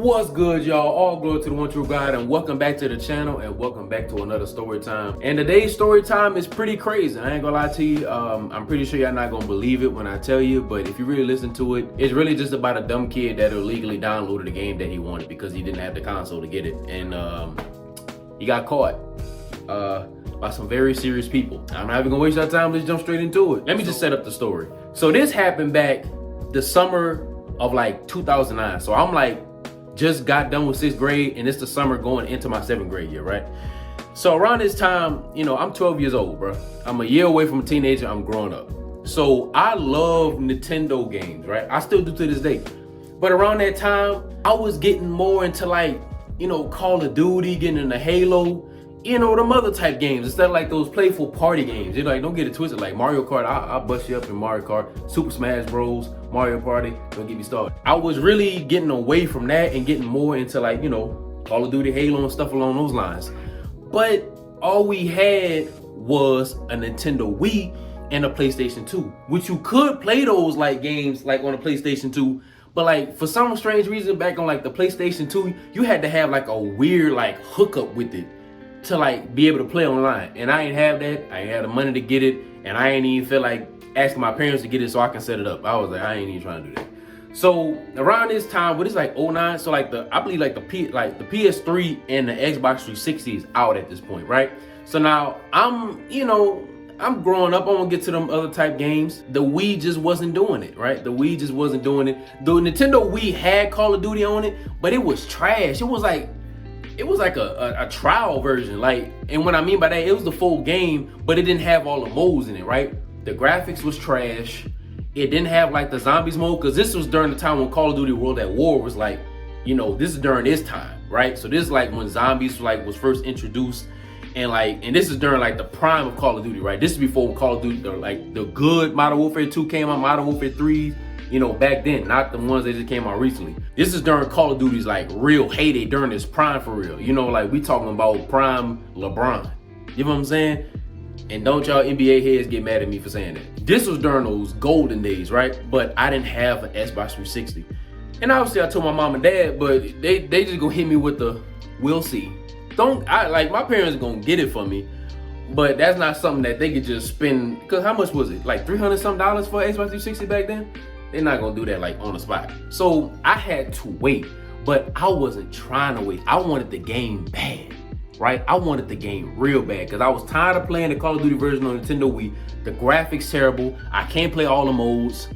What's good, y'all? All glory to the one true God, and welcome back to the channel, and welcome back to another story time. And today's story time is pretty crazy. I ain't gonna lie to you. I'm pretty sure y'all not gonna believe it when I tell you, but if you really listen to it, it's really just about a dumb kid that illegally downloaded a game that he wanted because he didn't have the console to get it, and he got caught by some very serious people. I'm not even gonna waste our time. Let's jump straight into it. Let me just set up the story. So this happened back the summer of like 2009. So I'm like just got done with 6th grade, and it's the summer going into my 7th grade year, right? So around this time, you know, I'm 12 years old, bro. I'm a year away from a teenager. I'm growing up. So I love Nintendo games, right? I still do to this day. But around that time, I was getting more into like, you know, Call of Duty, getting into Halo, you know, them other type games instead of like those playful party games. You're like, don't get it twisted. Like Mario Kart, I'll bust you up in Mario Kart, Super Smash Bros, Mario Party, don't get me started. I was really getting away from that and getting more into like, you know, Call of Duty, Halo and stuff along those lines. But all we had was a Nintendo Wii and a PlayStation 2, which you could play those like games like on a PlayStation 2. But like for some strange reason back on like the PlayStation 2, you had to have like a weird like hookup with it to like be able to play online, and I ain't have that. I ain't had the money to get it, and I ain't even feel like asking my parents to get it so I can set it up. I was like, I ain't even trying to do that. So around this time, what is like 09, so like I believe like the PS3 and the Xbox 360 is out at this point, right? So now I'm growing up. I want to get to them other type games. The Wii just wasn't doing it, right? The Wii just wasn't doing it. The Nintendo Wii had Call of Duty on it, but it was trash. It was like a trial version, like, and what I mean by that, it was the full game, but it didn't have all the modes in it, right? The graphics was trash. It didn't have like the zombies mode, because this was during the time when Call of Duty World at War was like, you know, this is during this time, right? So this is like when zombies like was first introduced, and this is during like the prime of Call of Duty, right? This is before Call of Duty, like the good Modern Warfare 2 came out, Modern Warfare 3, you know, back then, not the ones that just came out recently. This is during Call of Duty's like real heyday, during this prime for real. You know, like we talking about prime LeBron. You know what I'm saying? And don't y'all NBA heads get mad at me for saying that. This was during those golden days, right? But I didn't have an Xbox 360. And obviously I told my mom and dad, but they just gonna hit me with the, we'll see. My parents are gonna get it for me, but that's not something that they could just spend, because how much was it? Like $300 something for Xbox 360 back then? They're not gonna do that like on the spot. So I had to wait, but I wasn't trying to wait. I wanted the game bad, right? I wanted the game real bad, because I was tired of playing the Call of Duty version on Nintendo Wii. The graphics terrible. I can't play all the modes.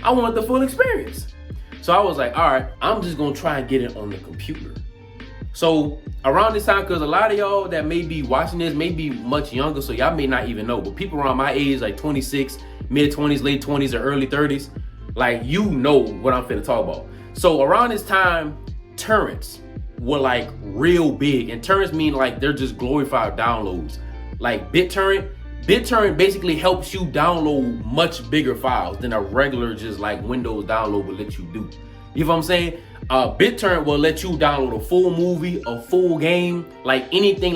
I wanted the full experience. So I was like, all right, I'm just gonna try and get it on the computer. So around this time, because a lot of y'all that may be watching this may be much younger, so y'all may not even know, but people around my age, like 26, mid-20s, late 20s, or early 30s, like, you know what I'm finna talk about. So around this time, torrents were like real big, and torrents mean like they're just glorified downloads. Like BitTorrent basically helps you download much bigger files than a regular just like Windows download will let you do. You know what I'm saying? BitTorrent will let you download a full movie, a full game, like anything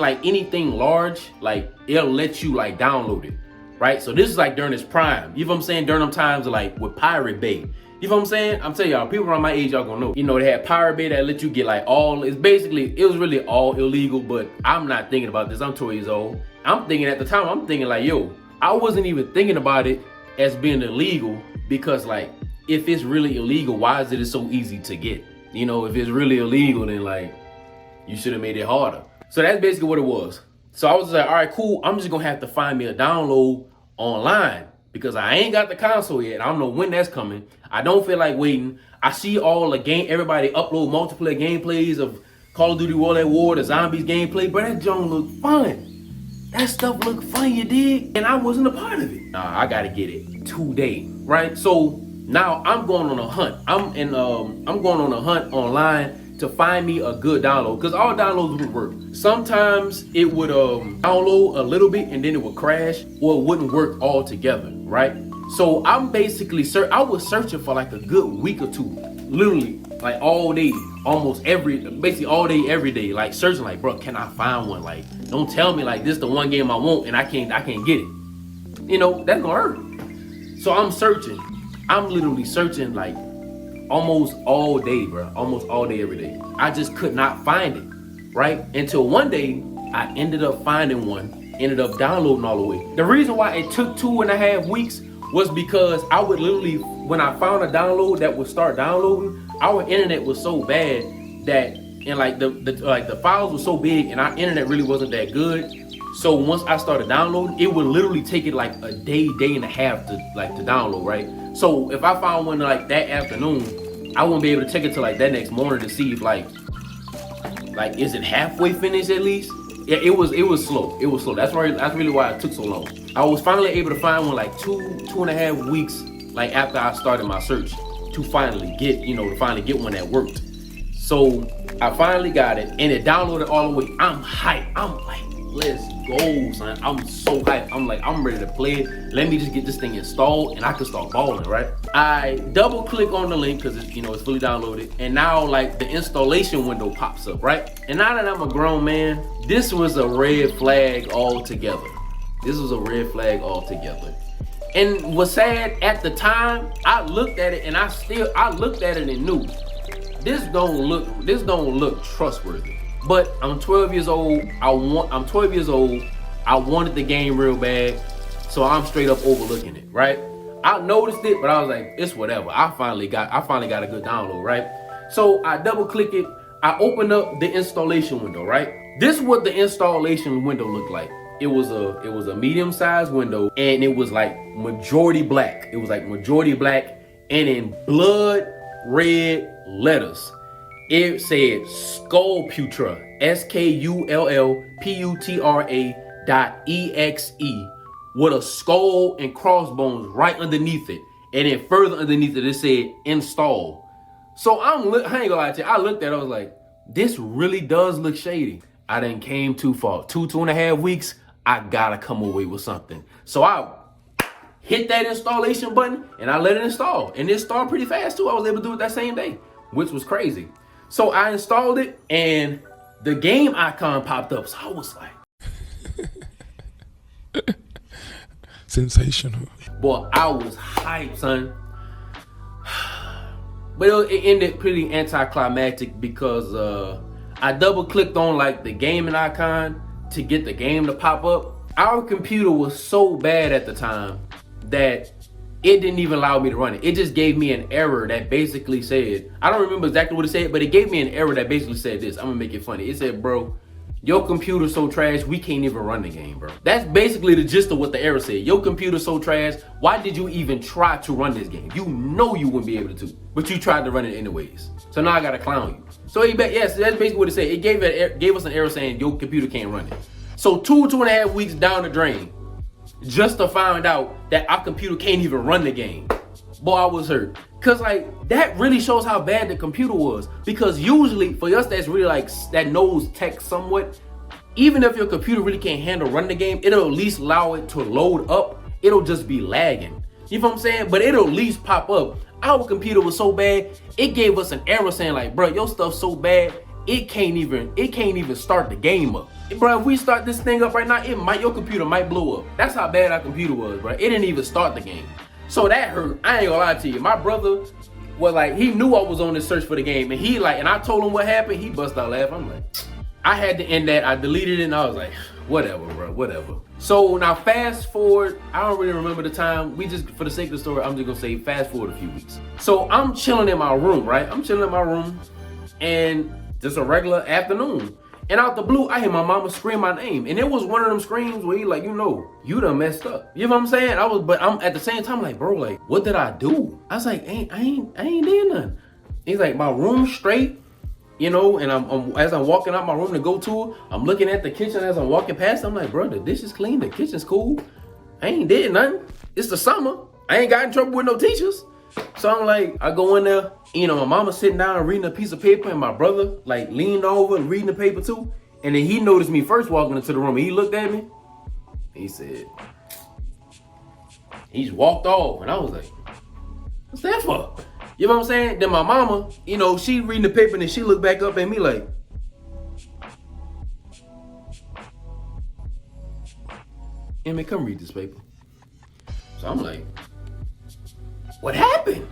large, like it'll let you like download it, right? So this is like during its prime. You know what I'm saying? During them times like with Pirate Bay. You know what I'm saying? I'm telling y'all, people around my age, y'all gonna know. You know, they had Pirate Bay that let you get like it was really all illegal, but I'm not thinking about this. I'm 12 years old. I'm thinking at the time, I'm thinking like, yo, I wasn't even thinking about it as being illegal, because like, if it's really illegal, why is it so easy to get? You know, if it's really illegal, then like, you should have made it harder. So that's basically what it was. So I was like, all right, cool. I'm just gonna have to find me a download online, because I ain't got the console yet. I don't know when that's coming. I don't feel like waiting. I see all the everybody upload multiplayer gameplays of Call of Duty World at War, the zombies gameplay, but that junk look fun. That stuff look fun, you dig? And I wasn't a part of it. Nah, I gotta get it today, right? So now I'm going on a hunt. I'm going on a hunt online to find me a good download, because all downloads would work. Sometimes it would download a little bit and then it would crash, or it wouldn't work altogether, right? So I'm basically I was searching for like a good week or two, literally like all day, basically all day, every day, like searching like, bro, can I find one? Like, don't tell me like this the one game I want and I can't get it. You know, that's gonna hurt. So I'm searching. I'm literally searching like almost all day, bro. Almost all day, every day. I just could not find it, right? Until one day, I ended up finding one, ended up downloading all the way. The reason why it took 2.5 weeks was because I would literally, when I found a download that would start downloading, our internet was so bad that, and like the files were so big and our internet really wasn't that good. So once I started downloading, it would literally take it like a day and a half to download, right? So if I found one like that afternoon, I wouldn't be able to check it till like that next morning to see if like is it halfway finished at least? Yeah, it was slow. It was slow. That's really why it took so long. I was finally able to find one like 2.5 weeks like after I started my search to finally get one that worked. So I finally got it and it downloaded all the way. I'm hyped. I'm like, let's go, son. I'm so hyped. I'm like, I'm ready to play it. Let me just get this thing installed and I can start balling, right? I double click on the link because it's fully downloaded. And now like the installation window pops up, right? And now that I'm a grown man, this was a red flag altogether. This was a red flag altogether. And what's sad, at the time, I looked at it and I looked at it and knew this don't look trustworthy. But I'm 12 years old. I'm 12 years old. I wanted the game real bad, so I'm straight up overlooking it, right? I noticed it, but I was like, it's whatever. I finally got a good download, right? So I double click it. I opened up the installation window, right? This is what the installation window looked like. It was a medium-sized window, and it was like majority black. It was like majority black, and in blood red letters, it said Skullputra, SKULLPUTRA.exe, with a skull and crossbones right underneath it, and then further underneath it, it said install. So I ain't gonna lie to you, I looked at it, I was like, this really does look shady. I done came too far. 2.5 weeks, I gotta come away with something. So I hit that installation button and I let it install. And it installed pretty fast too. I was able to do it that same day, which was crazy. So I installed it and the game icon popped up. So I was like, sensational. Boy, I was hyped, son. But it ended pretty anticlimactic because I double clicked on like the gaming icon to get the game to pop up. Our computer was so bad at the time that it didn't even allow me to run it. It just gave me an error that basically said, I don't remember exactly what it said, but it gave me an error that basically said this. I'm gonna make it funny. It said, bro, your computer's so trash, we can't even run the game, bro. That's basically the gist of what the error said. Your computer's so trash, why did you even try to run this game? You know you wouldn't be able to, but you tried to run it anyways. So now I gotta clown you. So yes, that's basically what it said. It gave us an error saying your computer can't run it. So 2.5 weeks down the drain, just to find out that our computer can't even run the game. Boy, I was hurt. Cause like, that really shows how bad the computer was. Because usually, for us that's really like, that knows tech somewhat, even if your computer really can't handle running the game, it'll at least allow it to load up. It'll just be lagging. You know what I'm saying? But it'll at least pop up. Our computer was so bad, it gave us an error saying like, bro, your stuff's so bad, it can't even start the game up. Bro, if we start this thing up right now, your computer might blow up. That's how bad our computer was, bro. It didn't even start the game. So that hurt. I ain't gonna lie to you. My brother was like, he knew I was on this search for the game, and and I told him what happened, he bust out laughing. I'm like, I had to end that. I deleted it and I was like, whatever, bro, whatever. So now fast forward, I don't really remember the time. We just, for the sake of the story, I'm just gonna say fast forward a few weeks. So I'm chilling in my room, right? I'm chilling in my room and just a regular afternoon. And out the blue, I hear my mama scream my name. And it was one of them screams where you like, you done messed up. You know what I'm saying? But I'm at the same time like, bro, like, what did I do? I was like, I ain't did nothing. He's like, my room's straight, and as I'm walking out my room to go to her, I'm looking at the kitchen as I'm walking past. I'm like, bro, the dish is clean, the kitchen's cool. I ain't did nothing. It's the summer. I ain't got in trouble with no teachers. So I'm like, I go in there, my mama's sitting down and reading a piece of paper, and my brother like leaned over and reading the paper too. And then he noticed me first walking into the room, and he looked at me. And he said, he just walked off, and I was like, what's that for? You know what I'm saying? Then my mama, she reading the paper, and then she looked back up at me like, Emmy, come read this paper. So I'm like, what happened?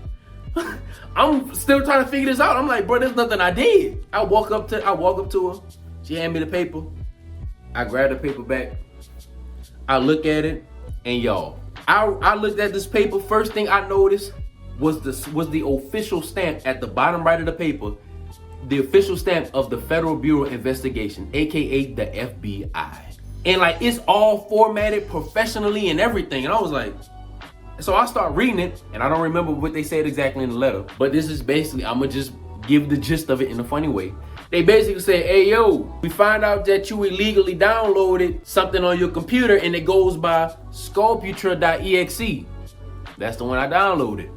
I'm still trying to figure this out. I'm like, bro, there's nothing I did. I walk up to her. She handed me the paper. I grabbed the paper back. I look at it, and y'all, I looked at this paper. First thing I noticed was the official stamp at the bottom right of the paper, the official stamp of the Federal Bureau of Investigation, aka the FBI. And like, it's all formatted professionally and everything. And I was like, so I start reading it, and I don't remember what they said exactly in the letter, but this is basically, I'm gonna just give the gist of it in a funny way. They basically say, hey yo, we find out that you illegally downloaded something on your computer and it goes by Sculptra.exe. That's the one I downloaded.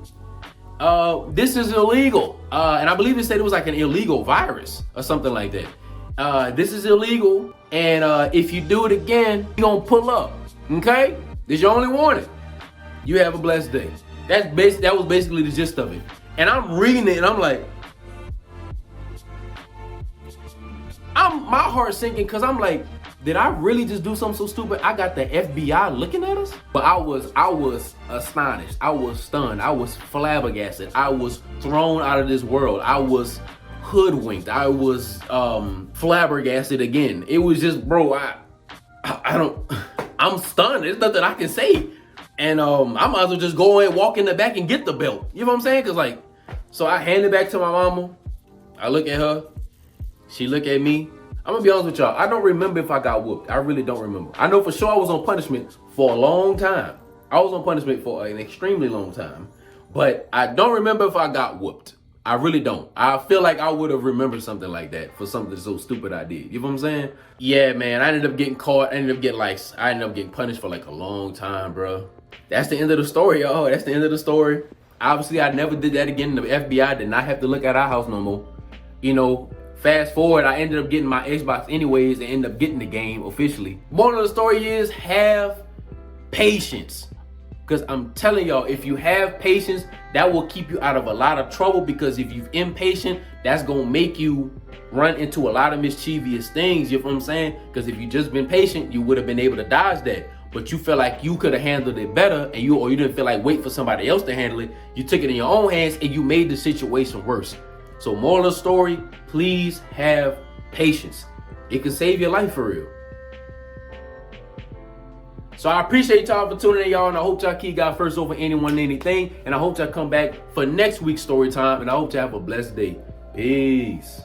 This is illegal. And I believe they said it was like an illegal virus or something like that. This is illegal, and if you do it again, you're gonna pull up. Okay? This is your only warning. You have a blessed day. That was basically the gist of it. And I'm reading it and I'm like, my heart's sinking because I'm like, did I really just do something so stupid? I got the FBI looking at us? But I was astonished. I was stunned. I was flabbergasted. I was thrown out of this world. I was hoodwinked. I was flabbergasted again. It was just, bro, I'm stunned. There's nothing I can say. And I might as well just go and walk in the back and get the belt. You know what I'm saying? Cause like, so I hand it back to my mama. I look at her. She look at me. I'm gonna be honest with y'all. I don't remember if I got whooped. I really don't remember. I know for sure I was on punishment for a long time. I was on punishment for an extremely long time. But I don't remember if I got whooped. I really don't. I feel like I would have remembered something like that for something so stupid I did. You know what I'm saying? Yeah, man. I ended up getting caught. I ended up getting punished for like a long time, bro. That's the end of the story, y'all. That's the end of the story. Obviously, I never did that again. The FBI did not have to look at our house no more. You know, fast forward, I ended up getting my Xbox anyways and ended up getting the game officially. Moral of the story is, have patience. Because I'm telling y'all, if you have patience, that will keep you out of a lot of trouble. Because if you're impatient, that's going to make you run into a lot of mischievous things. You know what I'm saying? Because if you just been patient, you would have been able to dodge that. But you feel like you could have handled it better, and you didn't feel like wait for somebody else to handle it. You took it in your own hands and you made the situation worse. So moral of the story, please have patience. It can save your life for real. So I appreciate y'all for tuning in, y'all, and I hope y'all keep God first over anyone and anything. And I hope y'all come back for next week's story time, and I hope y'all have a blessed day. Peace.